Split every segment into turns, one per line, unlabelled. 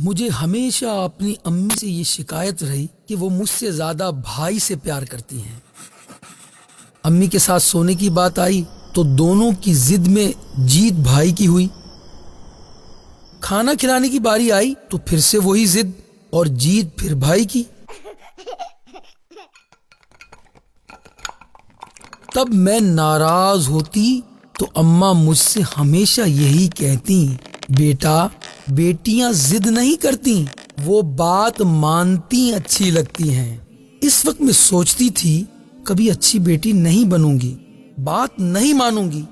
مجھے ہمیشہ اپنی امی سے یہ شکایت رہی کہ وہ مجھ سے زیادہ بھائی سے پیار کرتی ہیں۔ امی کے ساتھ سونے کی بات آئی تو دونوں کی ضد میں جیت بھائی کی ہوئی۔ کھانا کھلانے کی باری آئی تو پھر سے وہی ضد اور جیت پھر بھائی کی۔ تب میں ناراض ہوتی تو اماں مجھ سے ہمیشہ یہی کہتی، بیٹا بیٹیاں ضد نہیں کرتی، وہ بات مانتی اچھی لگتی ہیں۔ اس وقت میں سوچتی تھی کبھی اچھی بیٹی نہیں بنوں گی، بات نہیں مانوں گی،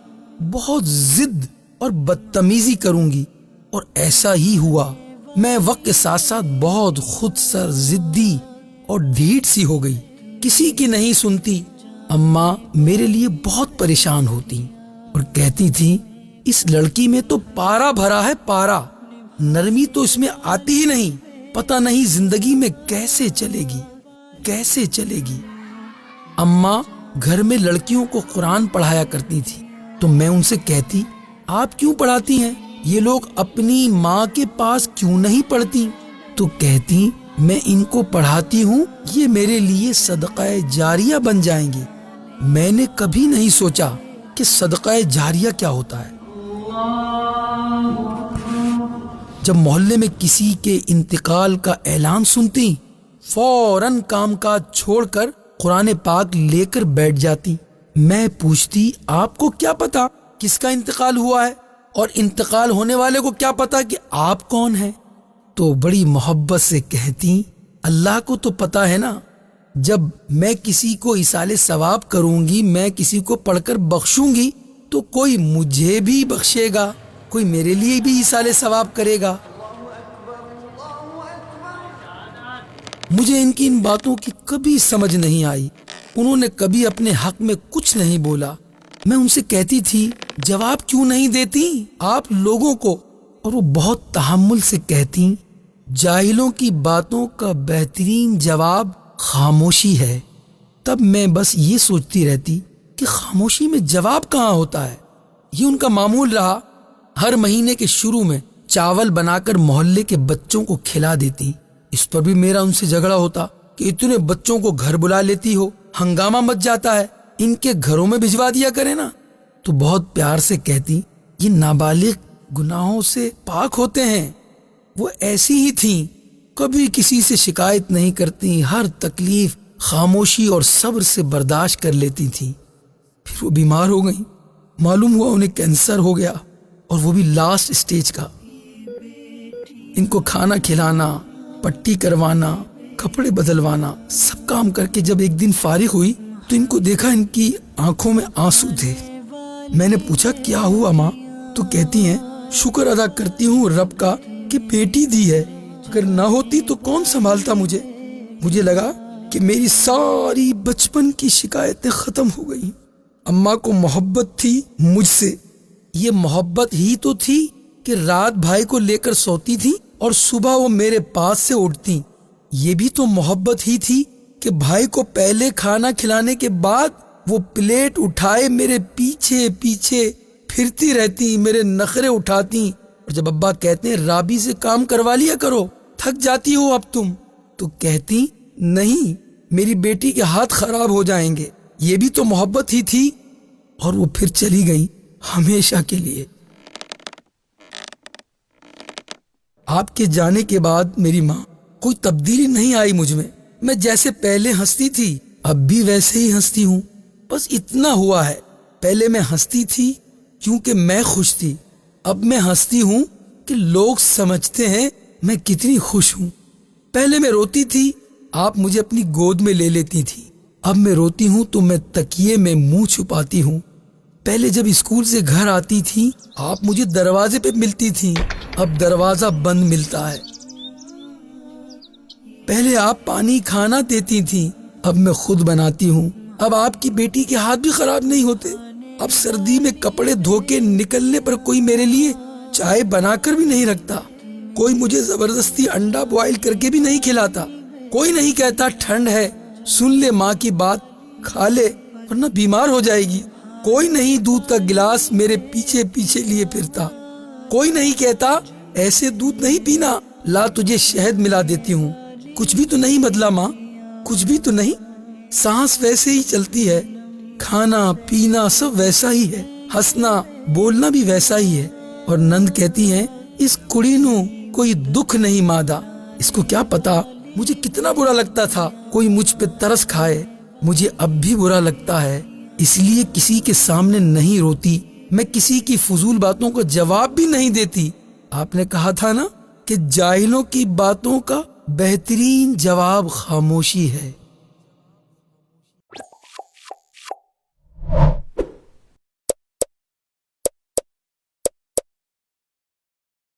بہت ضد اور بدتمیزی کروں گی، اور ایسا ہی ہوا۔ میں وقت کے ساتھ ساتھ بہت خود سر، ضدی اور ڈھیٹ سی ہو گئی، کسی کی نہیں سنتی۔ اماں میرے لیے بہت پریشان ہوتی اور کہتی تھی اس لڑکی میں تو پارا بھرا ہے، پارا، نرمی تو اس میں آتی ہی نہیں، پتہ نہیں زندگی میں کیسے چلے گی، کیسے چلے گی۔ اماں گھر میں لڑکیوں کو قرآن پڑھایا کرتی تھی تو میں ان سے کہتی، آپ کیوں پڑھاتی ہیں؟ یہ لوگ اپنی ماں کے پاس کیوں نہیں پڑھتی؟ تو کہتی، میں ان کو پڑھاتی ہوں، یہ میرے لیے صدقہ جاریہ بن جائیں گے۔ میں نے کبھی نہیں سوچا کہ صدقہ جاریہ کیا ہوتا ہے۔ جب محلے میں کسی کے انتقال کا اعلان سنتی، فوراً کام کاج چھوڑ کر قرآن پاک لے کر بیٹھ جاتی۔ میں پوچھتی، آپ کو کیا پتا کس کا انتقال ہوا ہے، اور انتقال ہونے والے کو کیا پتا کہ آپ کون ہیں؟ تو بڑی محبت سے کہتی، اللہ کو تو پتا ہے نا، جب میں کسی کو ایصال ثواب کروں گی، میں کسی کو پڑھ کر بخشوں گی تو کوئی مجھے بھی بخشے گا، کوئی میرے لیے بھی ایصال ثواب کرے گا۔ مجھے ان کی ان باتوں کی کبھی سمجھ نہیں آئی، انہوں نے کبھی اپنے حق میں کچھ نہیں بولا۔ میں ان سے کہتی تھی، جواب کیوں نہیں دیتی آپ لوگوں کو؟ اور وہ بہت تحمل سے کہتی، جاہلوں کی باتوں کا بہترین جواب خاموشی ہے۔ تب میں بس یہ سوچتی رہتی کہ خاموشی میں جواب کہاں ہوتا ہے۔ یہ ان کا معمول رہا، ہر مہینے کے شروع میں چاول بنا کر محلے کے بچوں کو کھلا دیتی۔ اس پر بھی میرا ان سے جھگڑا ہوتا کہ اتنے بچوں کو گھر بلا لیتی ہو، ہنگامہ مچ جاتا ہے، ان کے گھروں میں بھجوا دیا کرے نا۔ تو بہت پیار سے کہتی، یہ نابالغ گناہوں سے پاک ہوتے ہیں۔ وہ ایسی ہی تھیں، کبھی کسی سے شکایت نہیں کرتی، ہر تکلیف خاموشی اور صبر سے برداشت کر لیتی تھی۔ پھر وہ بیمار ہو گئیں، معلوم ہوا انہیں کینسر ہو گیا، اور وہ بھی لاسٹ سٹیج کا۔ ان کو کھانا کھلانا، پٹی کروانا، کپڑے بدلوانا، سب کام کر کے جب ایک دن فارغ ہوئی تو ان کو دیکھا ان کی آنکھوں میں آنسو تھے۔ میں نے پوچھا، کیا ہوا ماں؟ تو کہتی ہیں، شکر ادا کرتی ہوں رب کا کہ بیٹی دی ہے، اگر نہ ہوتی تو کون سنبھالتا مجھے؟ مجھے لگا کہ میری ساری بچپن کی شکایتیں ختم ہو گئی۔ اماں کو محبت تھی مجھ سے، یہ محبت ہی تو تھی کہ رات بھائی کو لے کر سوتی تھی اور صبح وہ میرے پاس سے اٹھتی۔ یہ بھی تو محبت ہی تھی کہ بھائی کو پہلے کھانا کھلانے کے بعد وہ پلیٹ اٹھائے میرے پیچھے پیچھے پھرتی رہتی، میرے نخرے اٹھاتی، اور جب ابا کہتے ہیں رابی سے کام کروا لیا کرو، تھک جاتی ہو اب تم، تو کہتی نہیں، میری بیٹی کے ہاتھ خراب ہو جائیں گے۔ یہ بھی تو محبت ہی تھی۔ اور وہ پھر چلی گئی ہمیشہ کے لیے۔ آپ کے جانے کے بعد میری ماں، کوئی تبدیلی نہیں آئی مجھ میں جیسے پہلے ہنستی تھی اب بھی ویسے ہی ہنستی ہوں۔ بس اتنا ہوا ہے، پہلے میں ہنستی تھی کیونکہ میں خوش تھی، اب میں ہنستی ہوں کہ لوگ سمجھتے ہیں میں کتنی خوش ہوں۔ پہلے میں روتی تھی، آپ مجھے اپنی گود میں لے لیتی تھی، اب میں روتی ہوں تو میں تکیے میں منہ چھپاتی ہوں۔ پہلے جب اسکول سے گھر آتی تھی آپ مجھے دروازے پہ ملتی تھی، اب دروازہ بند ملتا ہے۔ پہلے آپ پانی کھانا دیتی تھی، اب میں خود بناتی ہوں۔ اب آپ کی بیٹی کے ہاتھ بھی خراب نہیں ہوتے، اب سردی میں کپڑے دھو کے نکلنے پر کوئی میرے لیے چائے بنا کر بھی نہیں رکھتا، کوئی مجھے زبردستی انڈا بوائل کر کے بھی نہیں کھلاتا، کوئی نہیں کہتا ٹھنڈ ہے سن لے ماں کی بات، کھا لے ورنہ بیمار ہو جائے گی، کوئی نہیں دودھ کا گلاس میرے پیچھے پیچھے لیے پھرتا، کوئی نہیں کہتا ایسے دودھ نہیں پینا لا تجھے شہد ملا دیتی ہوں۔ کچھ بھی تو نہیں بدلا ماں، کچھ بھی تو نہیں۔ سانس ویسے ہی چلتی ہے، کھانا پینا سب ویسا ہی ہے، ہنسنا بولنا بھی ویسا ہی ہے۔ اور نند کہتی ہیں اس کڑی نو کوئی دکھ نہیں مادا۔ اس کو کیا پتا مجھے کتنا برا لگتا تھا کوئی مجھ پہ ترس کھائے۔ مجھے اب بھی برا لگتا ہے، اس لیے کسی کے سامنے نہیں روتی، میں کسی کی فضول باتوں کا جواب بھی نہیں دیتی۔ آپ نے کہا تھا نا کہ جاہلوں کی باتوں کا بہترین جواب خاموشی ہے۔